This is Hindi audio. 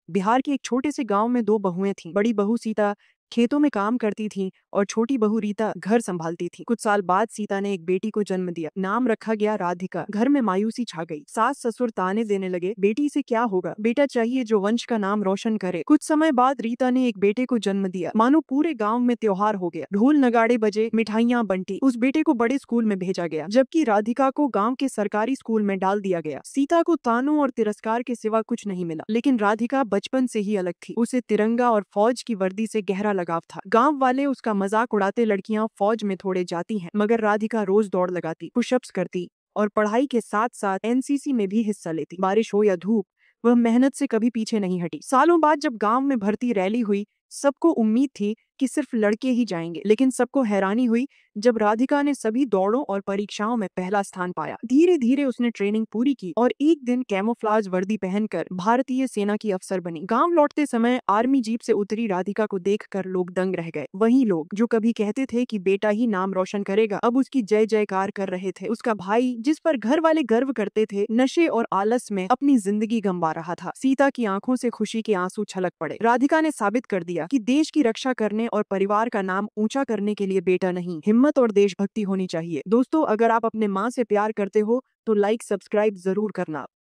बिहार के एक छोटे से गांव में दो बहुएं थीं। बड़ी बहू सीता खेतों में काम करती थी और छोटी बहू रीता घर संभालती थी। कुछ साल बाद सीता ने एक बेटी को जन्म दिया। नाम रखा गया राधिका। घर में मायूसी छा गई। सास ससुर ताने देने लगे, बेटी से क्या होगा, बेटा चाहिए जो वंश का नाम रोशन करे। कुछ समय बाद रीता ने एक बेटे को जन्म दिया। मानो पूरे गाँव में त्योहार हो गया। ढोल नगाड़े बजे, मिठाइयाँ बंटी। उस बेटे को बड़े स्कूल में भेजा गया, जबकि राधिका को गाँव के सरकारी स्कूल में डाल दिया गया। सीता को तानों और तिरस्कार के सिवा कुछ नहीं मिला, लेकिन राधिका बचपन से ही अलग थी। उसे तिरंगा और फौज की वर्दी से गहरा लगाव था। गांव वाले उसका मजाक उड़ाते, लड़कियां फौज में थोड़े जाती हैं, मगर राधिका रोज दौड़ लगाती, पुशअप्स करती और पढ़ाई के साथ साथ एनसीसी में भी हिस्सा लेती। बारिश हो या धूप, वह मेहनत से कभी पीछे नहीं हटी। सालों बाद जब गांव में भर्ती रैली हुई, सबको उम्मीद थी कि सिर्फ लड़के ही जाएंगे, लेकिन सबको हैरानी हुई जब राधिका ने सभी दौड़ों और परीक्षाओं में पहला स्थान पाया। धीरे धीरे उसने ट्रेनिंग पूरी की और एक दिन कैमोफ्लाज वर्दी पहनकर भारतीय सेना की अफसर बनी। गांव लौटते समय आर्मी जीप से उतरी राधिका को देखकर लोग दंग रह गए। वही लोग जो कभी कहते थे कि बेटा ही नाम रोशन करेगा, अब उसकी जय जयकार कर रहे थे। उसका भाई, जिस पर घर वाले गर्व करते थे, नशे और आलस में अपनी जिंदगी गंवा रहा था। सीता की आंखों से खुशी के आंसू छलक पड़े। राधिका ने साबित कर दिया कि देश की रक्षा करने और परिवार का नाम ऊंचा करने के लिए बेटा नहीं, हिम्मत और देशभक्ति होनी चाहिए। दोस्तों, अगर आप अपने माँ से प्यार करते हो तो लाइक सब्सक्राइब जरूर करना।